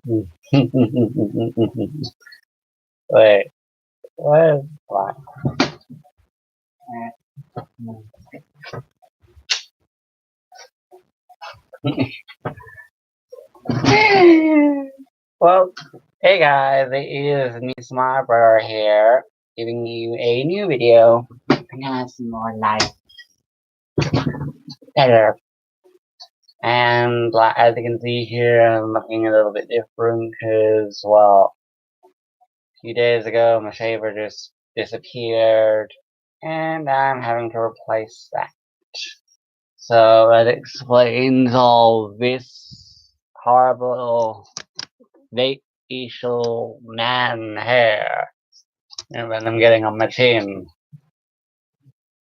Wait, what? What? Well, hey guys, it is me, Smartbro here, giving you a new video. I'm gonna have some more light better. And like, as you can see here, I'm looking a little bit different because, well, a few days ago my shaver just disappeared, and I'm having to replace that. So that explains all this horrible facial man hair and when I'm getting on my chin.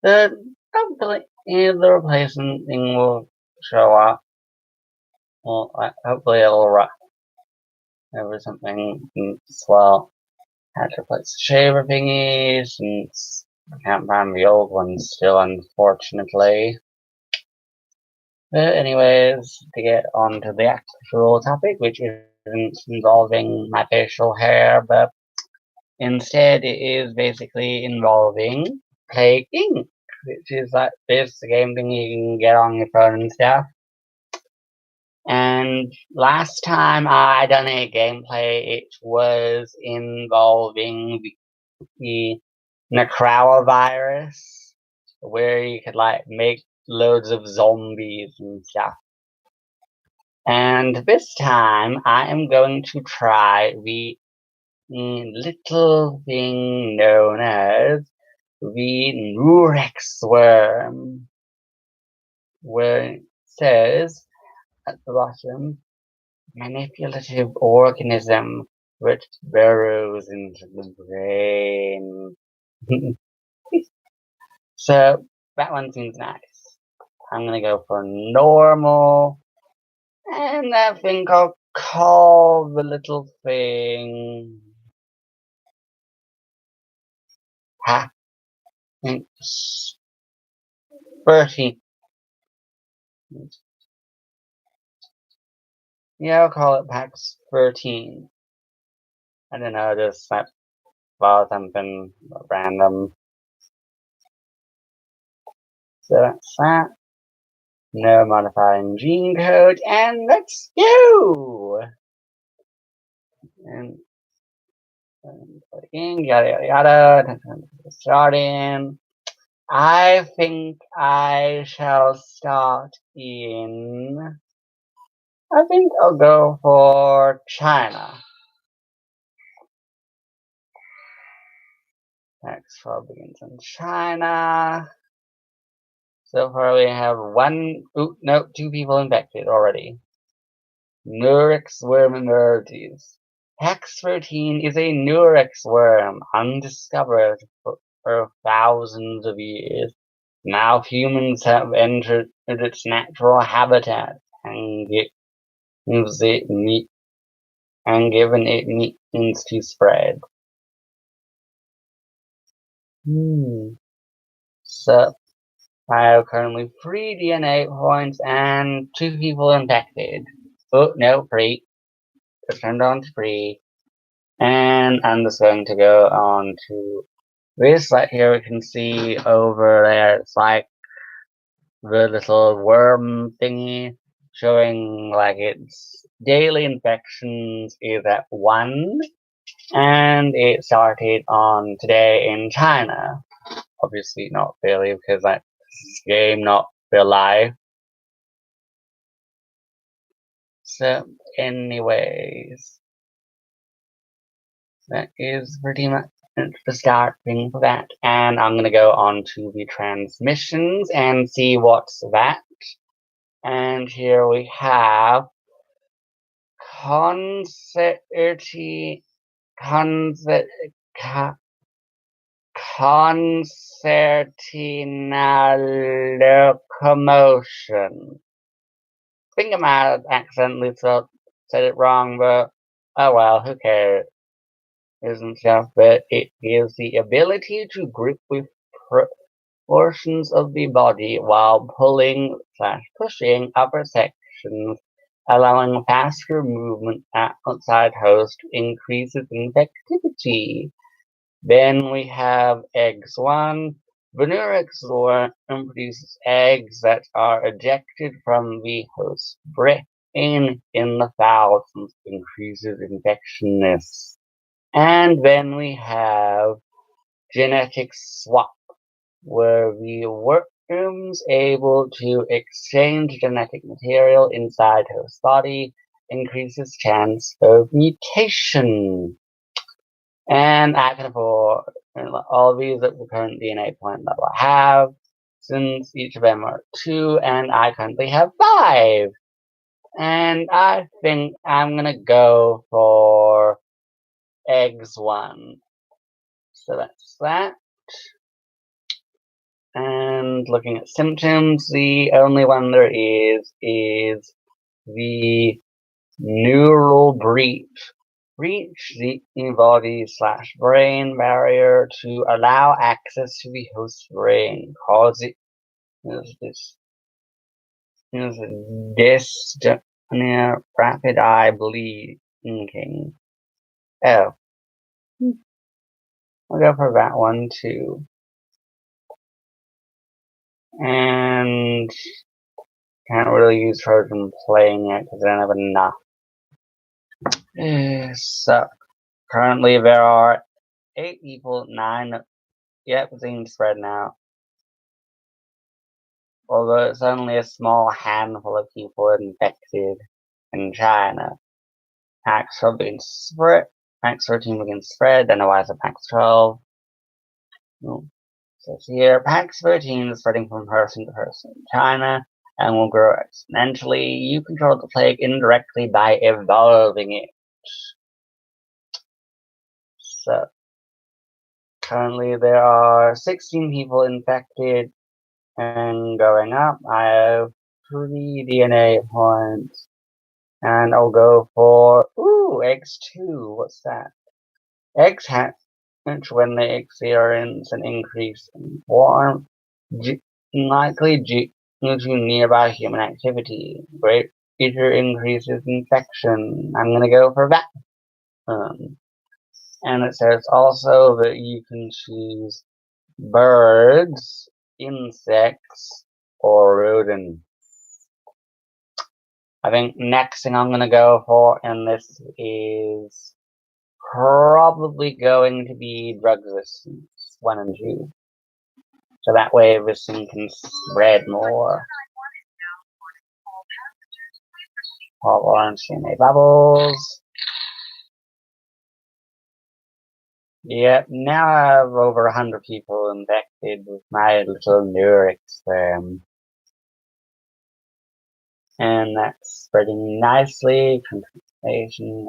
But hopefully the replacement thing will show up. Well, hopefully it'll over something as well. Had to replace the shaver thingy since I can't find the old one still, unfortunately. But anyways, to get on to the actual topic, which isn't involving my facial hair, but instead it is basically involving Plague Inc., which is like this game thing you can get on your phone and stuff. And last time I done a gameplay, it was involving the Neurax virus, where you could like make loads of zombies and stuff. And this time I am going to try the little thing known as the Neurax Worm, where it says at the bottom, manipulative organism which burrows into the brain. So that one seems nice. I'm gonna go for normal, and I think I'll call the little thing Pax 13. Yeah, I'll call it Pax 13. I don't know, just like follow something random. So that's that. No modifying gene code, and let's go! And again, yada yada yada. Starting. I think I shall start in. I think I'll go for China. Next trial begins in China. So far we have two people infected already. Neurax Worm emerges. Hex 13 is a Neurax worm, undiscovered for thousands of years. Now humans have entered its natural habitat and given it means to spread. So I have currently 3 DNA points and 2 people infected. Oh no, 3. It turned on to 3. And I'm just going to go on to this. Right here we can see over there, it's like the little worm thingy showing like its daily infections is at 1, and it started on today in China. Obviously not really, because that's game, not real life. So anyways, that is pretty much the starting for that, and I'm gonna go on to the transmissions and see what's that. And here we have concerti concert concertina locomotion. I think I might have accidentally said it wrong, but oh well, who cares? Isn't stuff, but it gives the ability to grip with portions of the body while pulling/pushing upper sections allowing faster movement outside host increases infectivity. Then we have eggs 1. The Neurax Worm produces eggs that are ejected from the host brain in the thousands, increases infectionness. And then we have genetic swap, where the worm's able to exchange genetic material inside host body, increases chance of mutation. And I can afford all these at the current DNA point level I have, since each of them are 2, and I currently have 5. And I think I'm gonna go for eggs 1. So that's that. And looking at symptoms, the only one there is the neural breach. Breach the body/brain barrier to allow access to the host brain, causing this dystonia, rapid eye blinking. Oh, I'll go for that one too. And can't really use Trojan playing it because I don't have enough. So currently there are 8 people, 9. Yep, it's being spread now. Although it's only a small handful of people infected in China. Packs 12 begins to spread. Packs 13 begins to spread, then a rise of Packs 12. So here, Packs 13 is spreading from person to person in China and will grow exponentially. You control the plague indirectly by evolving it. So currently there are 16 people infected and going up. I have 3 DNA points. And I'll go for, X2, what's that? X hatch when they experience an increase in warmth, likely due to nearby human activity. Greater increases infection. I'm gonna go for that. And it says also that you can choose birds, insects, or rodents. I think next thing I'm gonna go for in this is probably going to be drug resistance 1 and 2. So that way this thing can spread more. All orange DNA bubbles. Yep, now I have over 100 people infected with my little Neurax Worm. And that's spreading nicely. Concentration,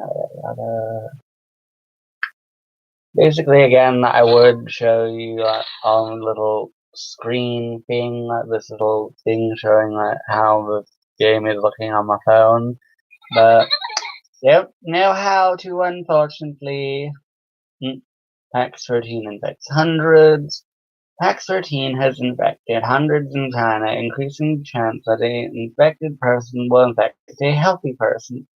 Basically, again, I would show you on a little screen thing, this little thing showing how the game is looking on my phone. But, yep, know how to, unfortunately. PAX 13 infects hundreds. PAX 13 has infected hundreds in China, increasing the chance that an infected person will infect a healthy person.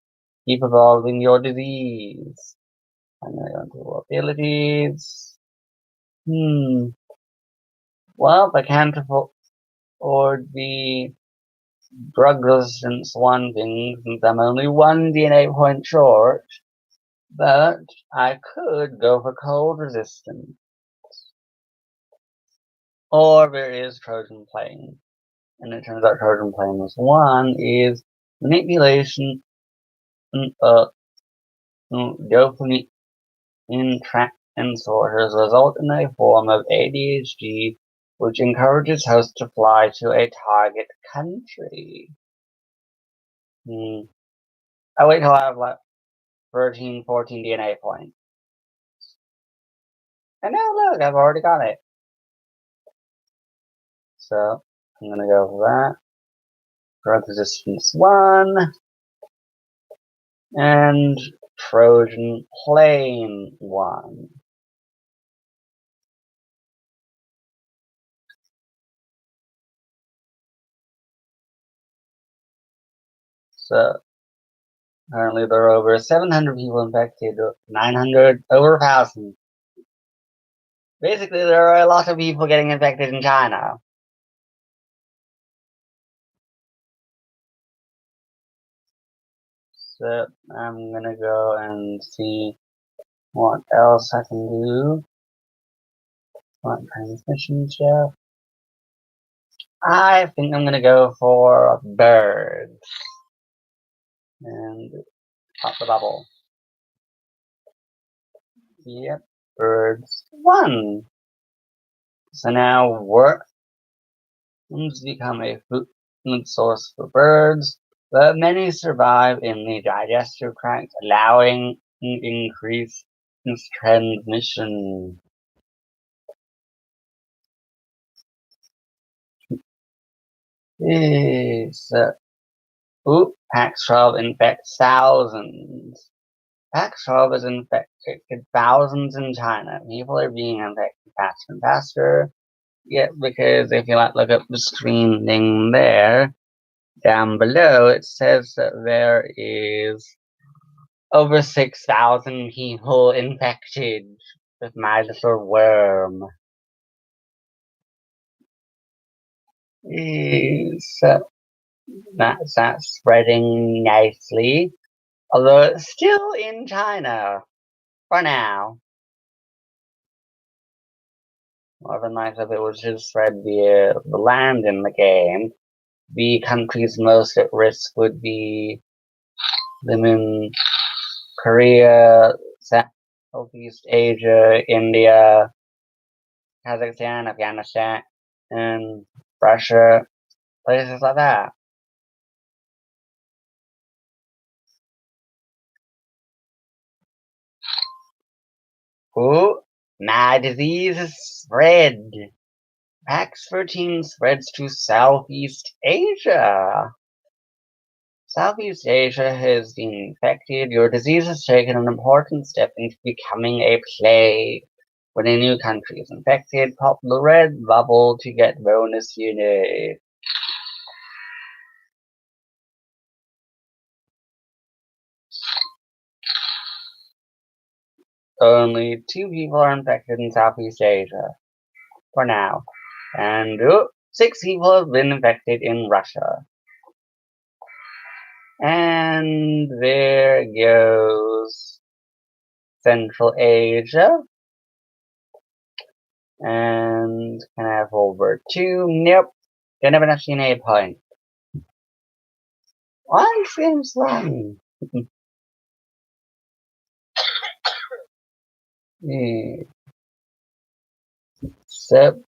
Keep evolving your disease. I'm gonna go into abilities. Well, I can't afford the drug resistance 1 thing since I'm only 1 DNA point short. But I could go for cold resistance. Or there is Trojan Plane. And it turns out Trojan Plane is 1 is manipulation dopamine transporters result in a form of ADHD which encourages hosts to fly to a target country. I wait till I have like 13, 14 DNA points. And now look, I've already got it. So I'm gonna go for that. Drug resistance 1. And Trojan Plane 1. So Currently, there are over 700 people infected, 900 over 1,000. Basically, there are a lot of people getting infected in China. So, I'm gonna go and see what else I can do. What transmission show? I think I'm gonna go for birds. And pop the bubble. Yep, birds. One! So now worms become a food source for birds, but many survive in the digestive tract, allowing an increase in transmission. So, Paxtrov infects thousands. Paxtrov has infected thousands in China. People are being infected faster and faster. Yeah, because if you look up the screen thing there, down below, it says that there is over 6,000 people infected with my little worm. So that's spreading nicely, although it's still in China for now. More than nice if it was just spread via the land in the game. The countries most at risk would be them in Korea, Southeast Asia, India, Kazakhstan, Afghanistan, and Russia, places like that. Ooh, my disease is spread. PAX13 spreads to Southeast Asia. Southeast Asia has been infected. Your disease has taken an important step into becoming a plague. When a new country is infected, pop the red bubble to get bonus unit. Only 2 people are infected in Southeast Asia, for now. And 6 people have been infected in Russia. And there goes Central Asia. And can I have over 2? Nope. Don't have enough DNA point. Why seems wrong? So,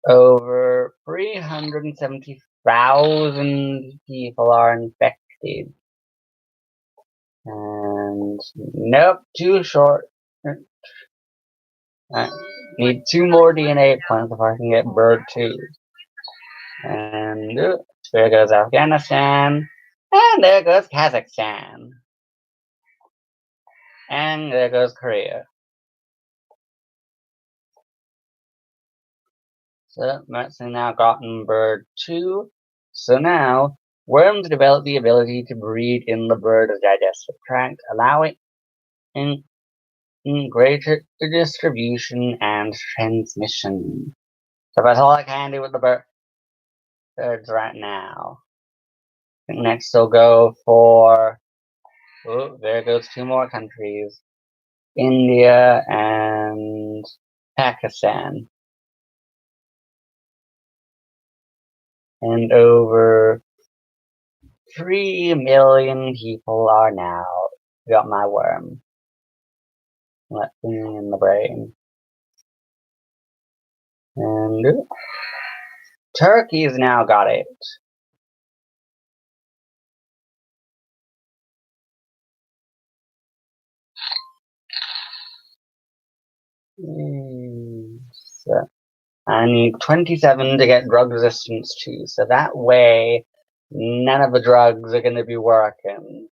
over 370,000 people are infected. And nope, too short. I need 2 more DNA points if I can get bird 2. And there goes Afghanistan. And there goes Kazakhstan. And there goes Korea. So that's now gotten bird 2. So now, worms develop the ability to breed in the bird's digestive tract, allowing in greater distribution and transmission. So that's all I can do with the birds right now. I think next we'll go for, there goes 2 more countries. India and Pakistan. And over 3 million people are now got my worm. Let me in the brain. And Turkey's now got it. So I need 27 to get drug resistance too, so that way none of the drugs are going to be working.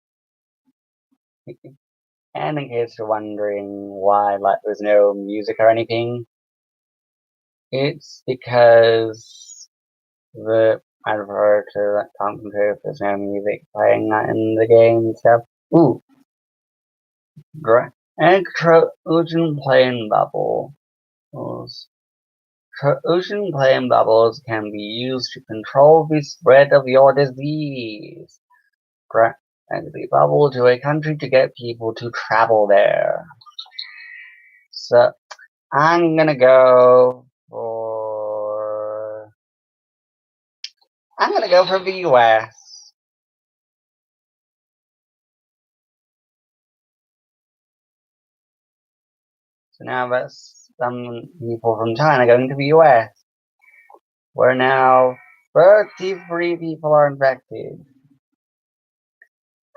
And in case you're wondering why there's no music or anything, it's because I prefer to concentrate if there's no music playing in the game and stuff. Ooh, Trojan plane bubbles. Trojan plane bubbles can be used to control the spread of your disease. Drag the bubble to a country to get people to travel there. So I'm gonna go for the US. So now that's some people from China going to the US, where now 33 people are infected.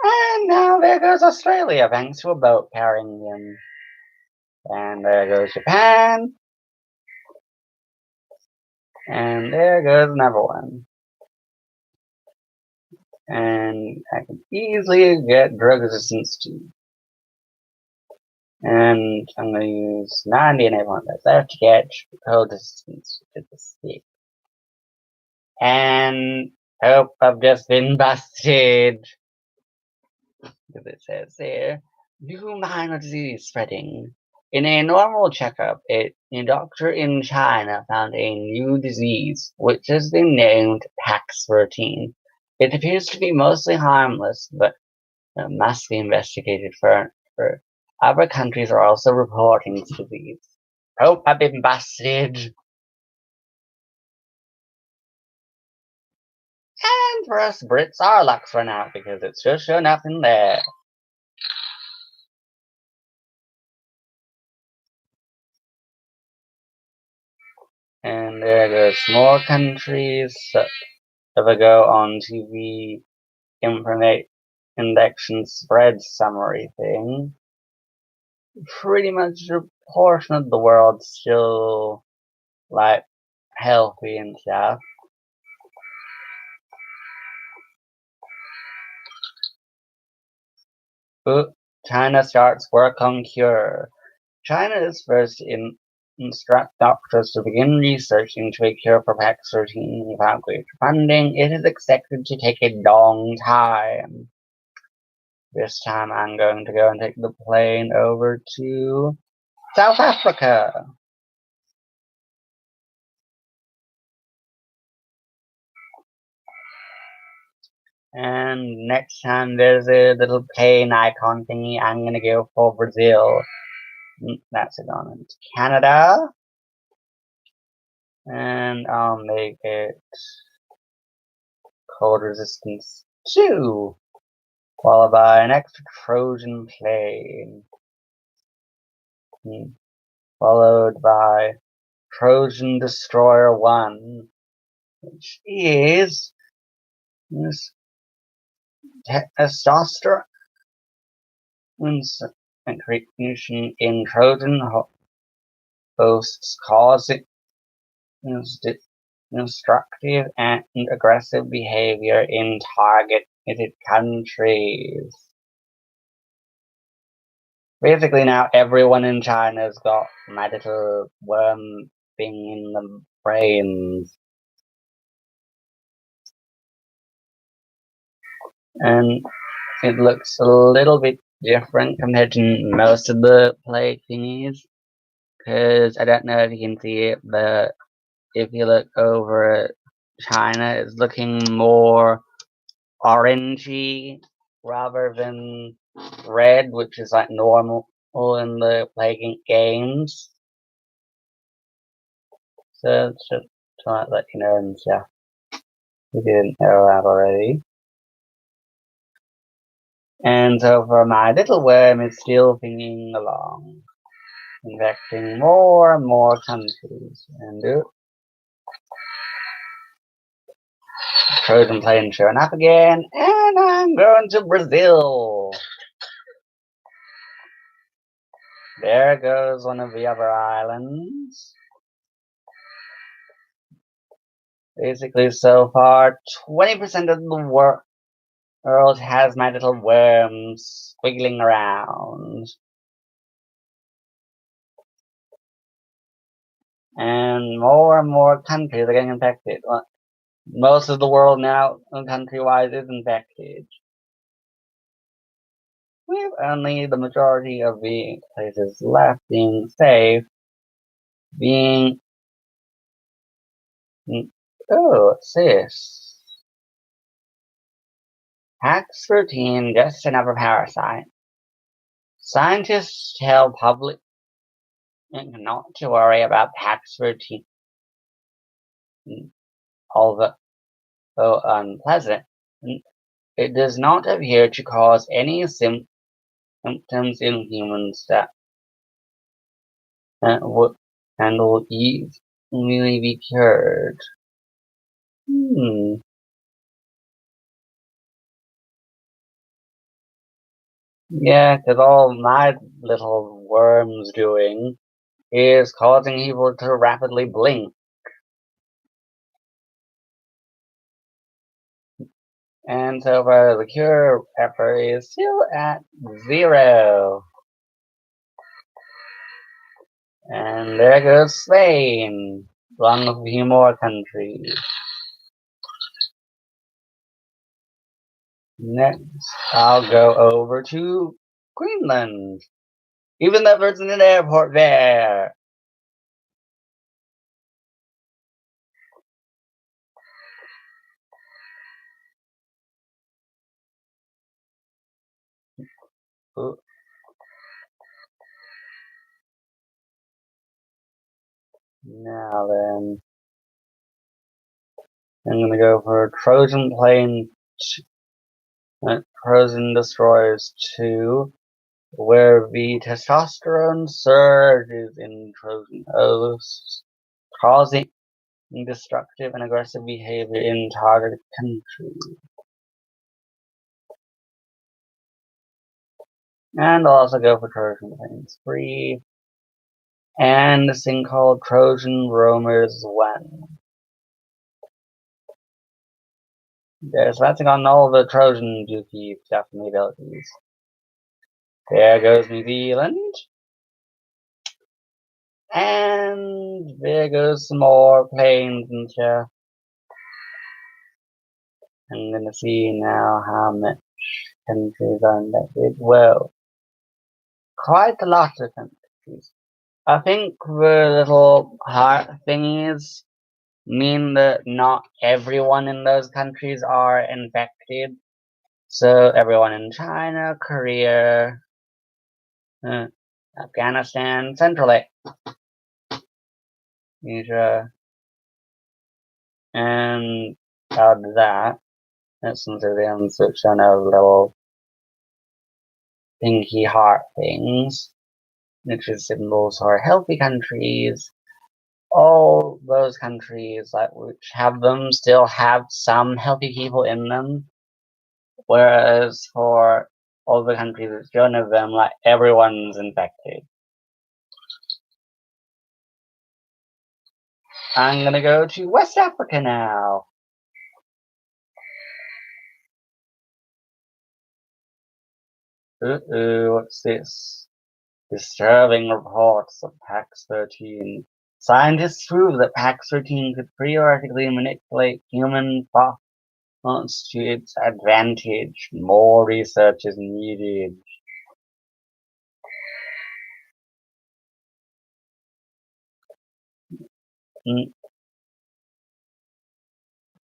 And now there goes Australia, thanks to a boat carrying them. And there goes Japan. And there goes another one. And I can easily get drug resistance too. And I'm going to use 90 and everyone that's left to catch code resistance to the stick. And hope I've just been busted. Because it says there, new minor disease spreading. In a normal checkup, a doctor in China found a new disease, which has been named Pax13. It appears to be mostly harmless, but must be investigated further. Other countries are also reporting this disease. Hope I've been busted. And for us Brits, our luck's run out because it's just shown up in there. And there goes more countries. So if I go on to the infection spread summary thing, pretty much a portion of the world's still like healthy and stuff. But China starts work on cure. China is first to instruct doctors to begin research into a cure for Pax13 without greater funding. It is expected to take a long time. This time I'm going to go and take the plane over to South Africa. And next time there's a little plane icon thingy, I'm gonna go for Brazil. That's it on into Canada. And I'll make it cold resistance 2. Followed by an extra Trojan plane. Followed by Trojan Destroyer 1, which is this testosterone increase in Trojan hosts causing destructive and aggressive behavior in targeted countries. Basically now everyone in China's got my little worm thing in the brains. And it looks a little bit different compared to most of the plague thingies. Because I don't know if you can see it, but if you look over at China, it's looking more orangey rather than red, which is like normal in the Plague Inc. games. So it's just trying to let you know and stuff. You didn't know that already. And so for my little worm, it's still thinking along, infecting more and more countries. And Trojan plane showing up again, and I'm going to Brazil. There goes one of the other islands. Basically, so far, 20% of the world has my little worms wiggling around. And more countries are getting infected. Most of the world now, country-wise, is infected. with only the majority of the places left being safe, being... Oh, what's this? Pax13, just another parasite. Scientists tell public not to worry about Pax13, although unpleasant. It does not appear to cause any symptoms in humans that will easily be cured. Yeah, because all my little worm's doing is causing people to rapidly blink. And so far, the cure effort is still at 0. And there goes Spain, along with a few more countries. Next, I'll go over to Greenland. Even though there's an airport there. Ooh. Now then, I'm gonna go for Trojan Plane, Trojan Destroyers 2, where the testosterone surges in Trojan hosts, causing destructive and aggressive behavior in targeted countries. And I'll also go for Trojan Planes 3, and this thing called Trojan Roamers 1. There's nothing on all the Trojan Dookie stuff and abilities. There goes New Zealand. And there goes some more planes and stuff. I'm gonna see now how much countries are infected. Well, quite a lot of countries. I think the little heart thingies mean that not everyone in those countries are infected. So everyone in China, Korea, Afghanistan, Central Asia, and out of that, listen to them switch on a little pinky heart things, which is symbols for healthy countries. All those countries which have them still have some healthy people in them, whereas for all the countries which don't have them, everyone's infected. I'm gonna go to West Africa now. What's this? Disturbing reports of Pax-13. Scientists prove that Pax-13 could theoretically manipulate human thoughts to its advantage. More research is needed.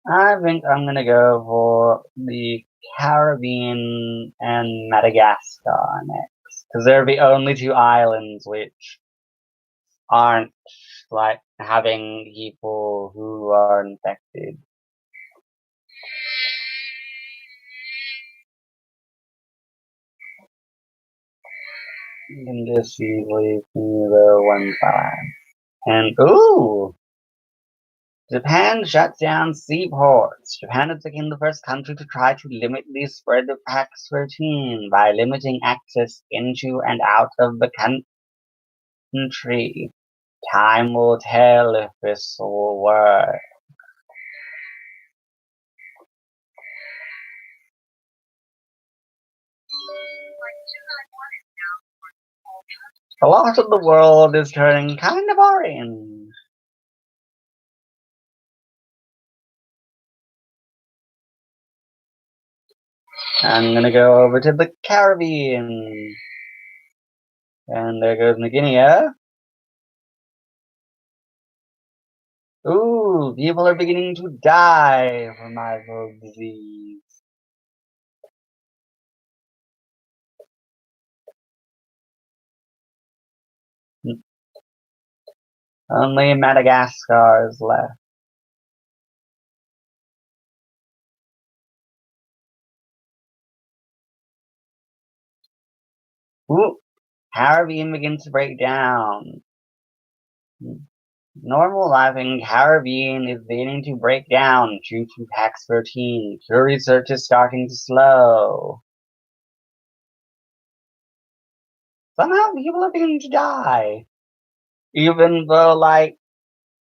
I think I'm gonna go for the Caribbean and Madagascar next, because they're the only two islands which aren't having people who are infected. You can just easily see the one side. And ooh! Japan shuts down seaports. Japan has become the first country to try to limit the spread of Pax-13 by limiting access into and out of the country. Time will tell if this will work. A lot of the world is turning kind of orange. I'm gonna go over to the Caribbean. And there goes New Guinea. Ooh, people are beginning to die from mild disease. Only Madagascar is left. Ooh, Caribbean begins to break down. Normal life in Caribbean is beginning to break down due to PAX 13. Cure research is starting to slow. Somehow people are beginning to die. Even though, like,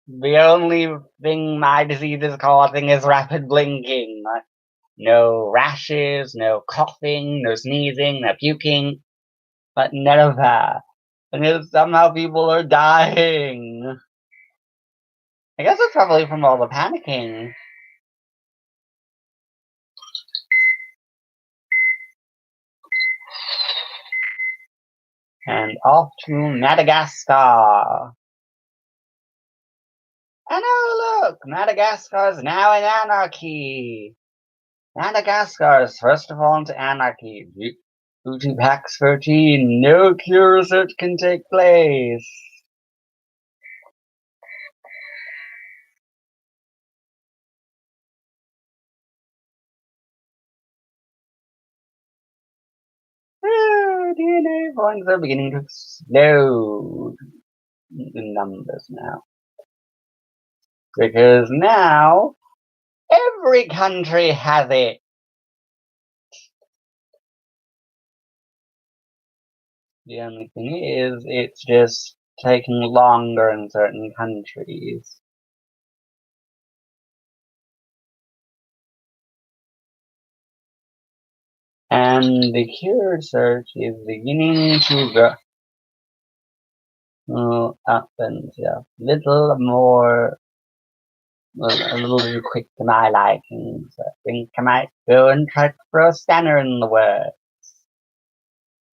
the only thing my disease is causing is rapid blinking. No rashes, no coughing, no sneezing, no puking, but none of that. And yet somehow people are dying. I guess it's probably from all the panicking. And off to Madagascar. And oh look, Madagascar is now in anarchy. Madagascar is first of all into anarchy. Due to PAX 13, no cure research can take place. DNA points are beginning to explode in numbers now. Because now, every country has it. The only thing is, it's just taking longer in certain countries. And the cure search is beginning to go up and a little more, a little too quick to my liking. So I think I might go and try to throw a spanner in the works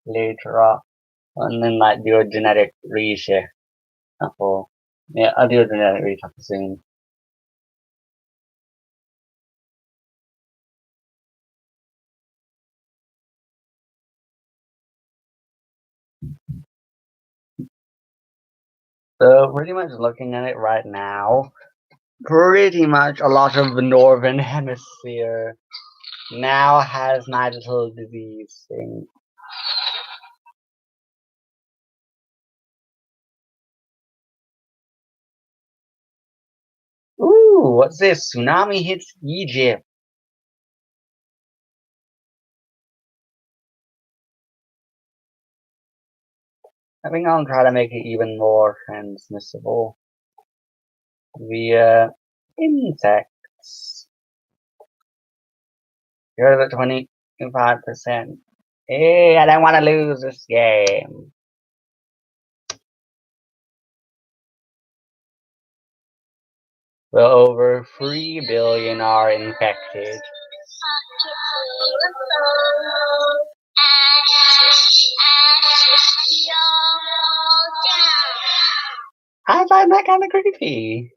later on. And then like do a genetic reshift. Yeah, I'll do a genetic reshuffle soon. So pretty much looking at it right now, pretty much a lot of the northern hemisphere now has my little disease thing. Ooh, what's this? Tsunami hits Egypt. I think I'll try to make it even more transmissible via insects. You're at 25%. Hey, I don't want to lose this game. Well, over 3 billion are infected. I find that kind of creepy.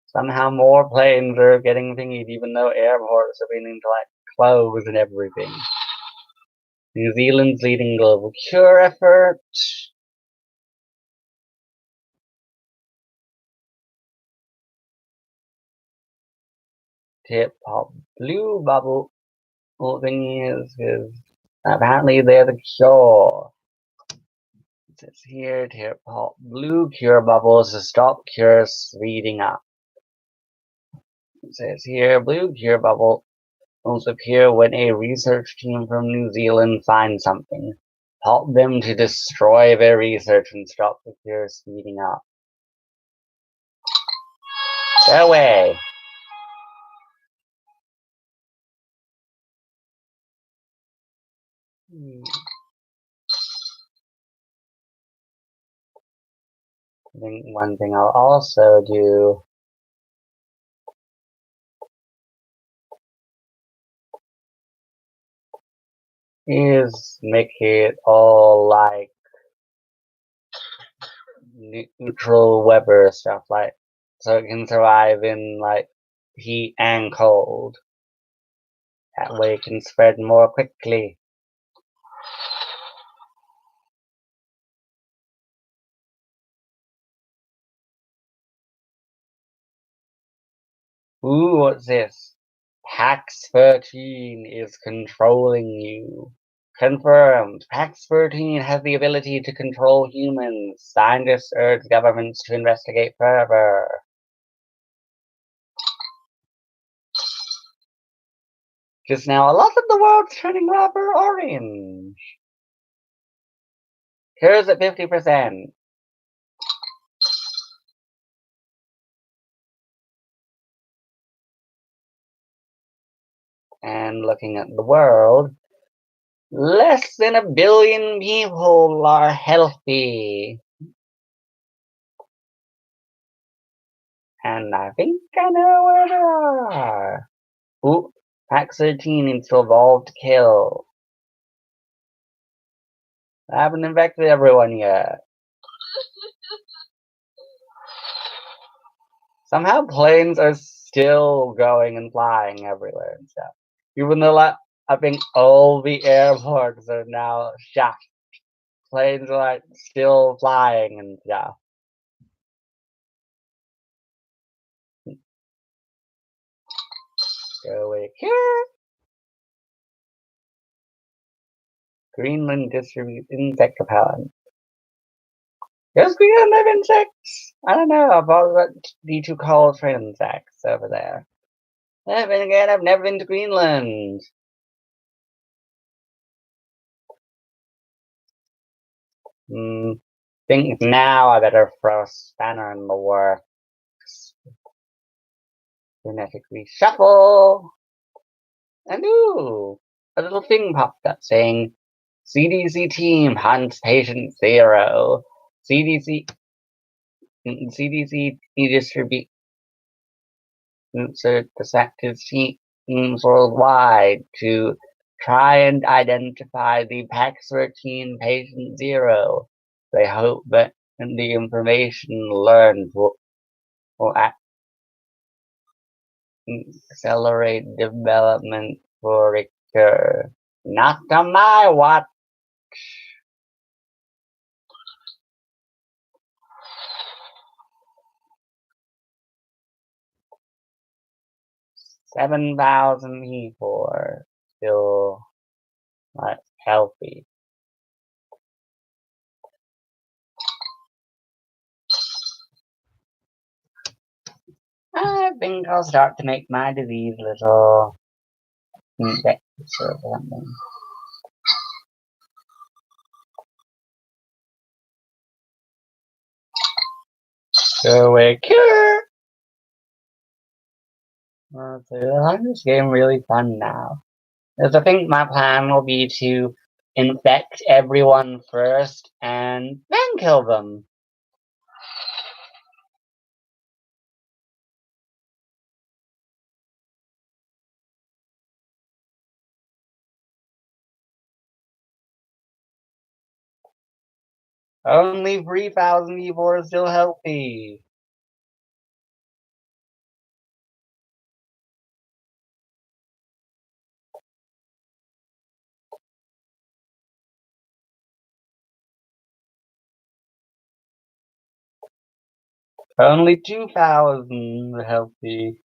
Somehow more planes are getting thingied, even though airports are beginning to like close and everything. New Zealand's leading global cure effort. Tip pop blue bubble. Well, thing is apparently they're the cure. It says here, tip pop blue cure bubbles to stop cures speeding up. It says here, blue cure bubble will appear when a research team from New Zealand finds something. Help them to destroy their research and stop the cure speeding up. Go away! I think one thing I'll also do is make it all like neutral weather stuff, like so it can survive in like heat and cold. That way it can spread more quickly. Ooh, what's this? Pax 13 is controlling you. Confirmed. Pax 13 has the ability to control humans. Scientists urge governments to investigate further. Just now, a lot of the world's turning rubber orange. Here's at 50%. And looking at the world, less than 1 billion people are healthy. And I think I know where they are. Ooh, Pax 13 needs to evolve to kill. I haven't infected everyone yet. Somehow planes are still going and flying everywhere and stuff. Even though I think all the airports are now shut. Planes are like still flying and stuff. Go away here. Greenland distributes insect repellent. Does Greenland have insects? I don't know. I've always got the two cauldron insects over there. Then again, I've never been to Greenland. Think now I better throw a spanner in the works. Genetically shuffle. And ooh, a little thing popped up saying, CDC team hunts patient zero. CDC distributes the sector teams worldwide to try and identify the PAX 13 patient zero. They hope that the information learned will accelerate development for a cure. Not on my watch. 7,000 people are still not healthy. I think I'll start to make my disease little infectious or something. Go away, cure! I'm just getting really fun now. Because I think my plan will be to infect everyone first and then kill them. Only 3,000 people are still healthy. Only 2,000 are healthy.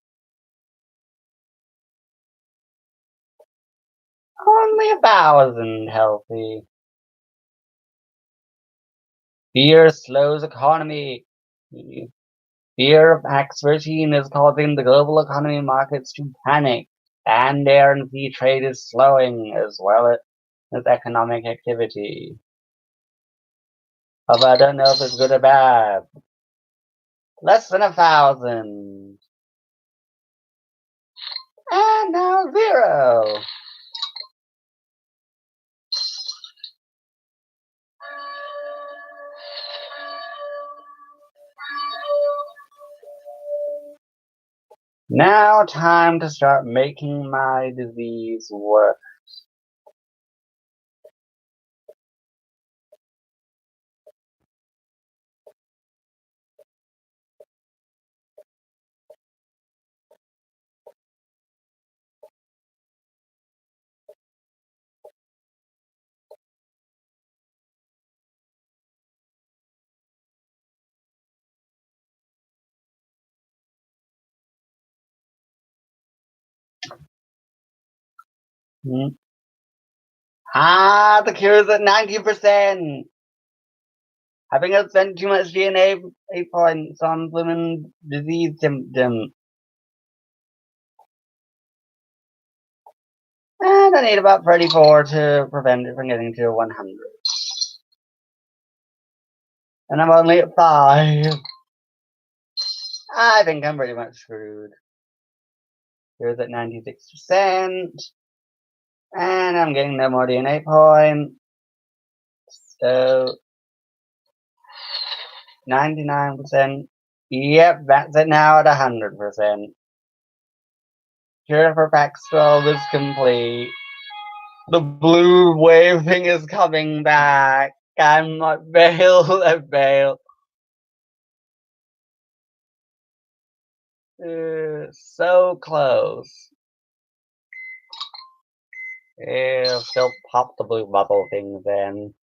Only 1,000 healthy. Fear slows economy. Fear of Pax 13 is causing the global economy markets to panic, and air and sea trade is slowing as well as economic activity. Although I don't know if it's good or bad. Less than 1,000. And now 0. Now time to start making my disease work. The cure is at 90%. Having us spent too much DNA points on women's disease symptoms. And I need about 34 to prevent it from getting to 100. And I'm only at 5. I think I'm pretty much screwed. Here's at 96%. And I'm getting no more DNA points. So 99%. Yep, that's it now at 100%. Cure for Pax 12 is complete. The blue wave thing is coming back. I'm not failed. I failed. So close. Yeah, still pop the blue bubble thing then.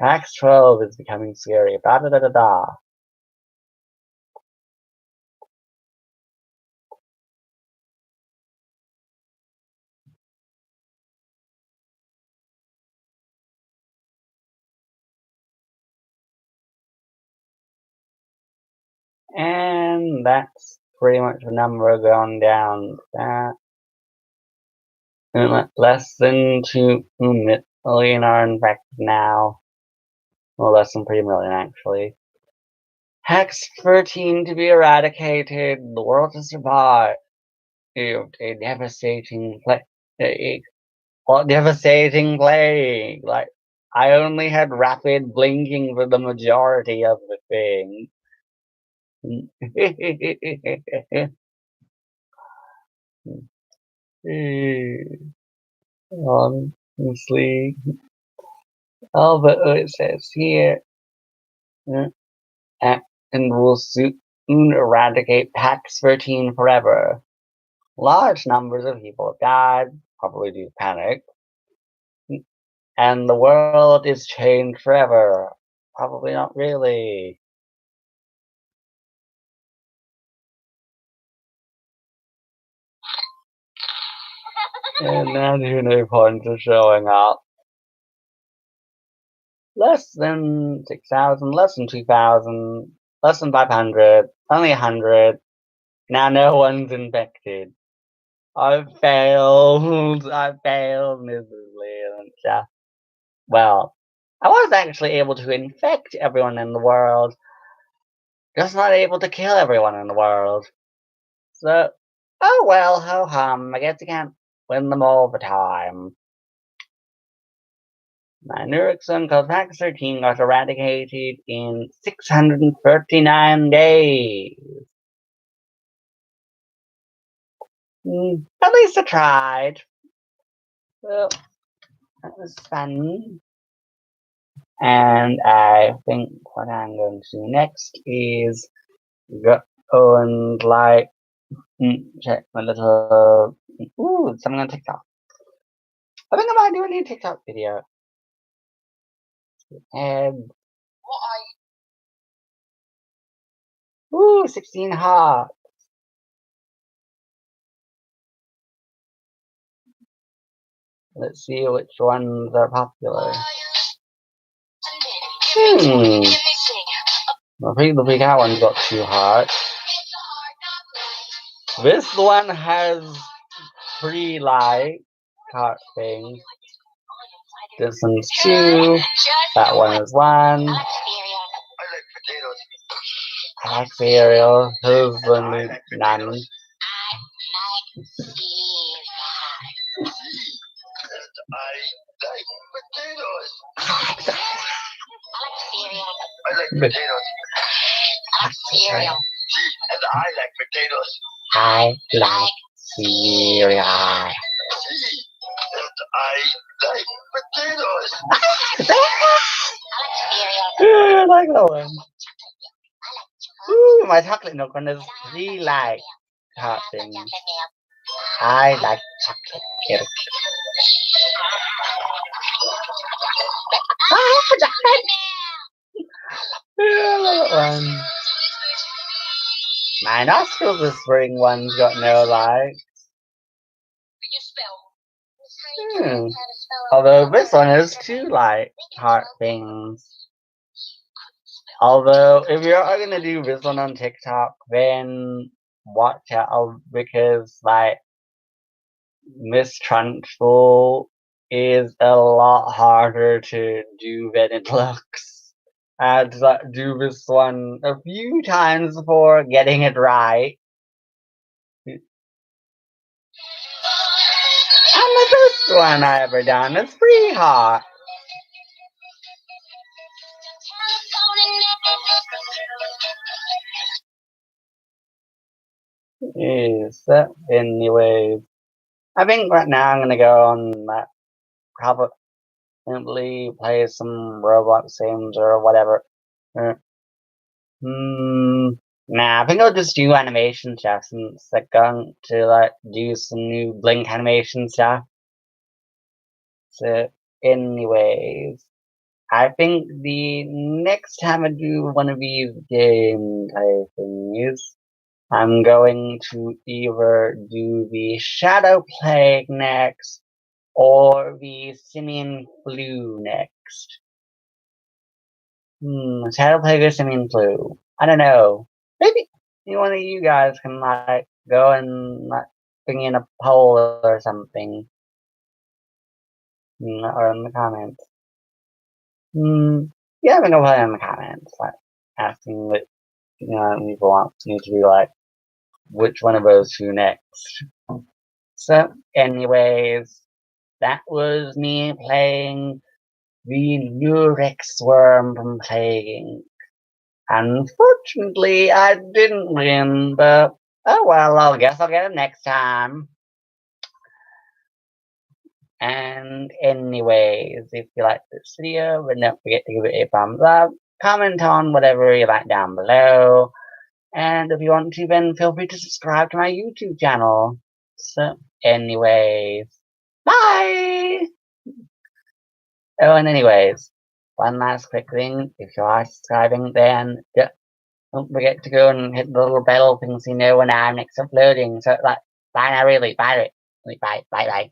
Pax 12 is becoming scary. Da da da da da. And that's pretty much the number going down. That less than 2 million are infected now. Well, less than 3 million actually. Hex 13 to be eradicated. The world to survive. A devastating plague. Devastating plague. Like, I only had rapid blinking for the majority of the thing. Honestly. Oh, but it says here, and will soon eradicate Pax 13 forever. Large numbers of people have died, probably due to panic, and the world is changed forever. Probably not really. And now new points are showing up. Less than 6,000, less than 2,000, less than 500, only 100. Now no one's infected. I failed miserably. And well, I was actually able to infect everyone in the world, just not able to kill everyone in the world. So, oh well, ho hum, I guess you can't win them all the time. My Neurax Worm called Pax 13 got eradicated in 639 days. At least I tried. Well, that was fun. And I think what I'm going to do next is go and like check my little something on TikTok. I think I might do a new TikTok video. And 16 hearts. Let's see which ones are popular. I think the big hat one's got 2 hearts. This one has 3 like heart things. This one's 2. That one is 1. I like cereal. Who's only 9? Cereal. And I like potatoes. I like cereal. And I like potatoes. I like that one. My chocolate milk one is 3 like hot things. I like chocolate milk. I love that one. My nostrils this spring one's got no likes. Although this one has 2 like heart things. Although if you're gonna do this one on TikTok, then watch out because like Miss Trunchbull is a lot harder to do than it looks. I had to do this one a few times before getting it right. And the first one I ever done is pretty hot. Yes, anyways. I think right now I'm gonna go on that probably play some Roblox games or whatever. Uh, Nah, I think I'll just do animation stuff since they're going to like do some new Blink animation stuff. So, anyways, I think the next time I do one of these game type things, I'm going to either do the Shadow Plague next or the Simian Flu next. Shadow Plague or Simian Flu? I don't know. Maybe one of you guys can like go and like bring in a poll or something, or in the comments. Yeah, I'm gonna put it in the comments, like asking what people want me to be like, which one of those two next. So, anyways, that was me playing the Neurax Worm from Plague. Unfortunately, I didn't win, but oh well, I guess I'll get it next time. And anyways, if you like this video, then don't forget to give it a thumbs up, comment on whatever you like down below, and if you want to, then feel free to subscribe to my YouTube channel. So, anyways, bye! Oh, and anyways, one last quick thing, if you are subscribing, then don't forget to go and hit the little bell thing so you know when I'm next uploading. So, like, bye now, really, bye, bye, bye.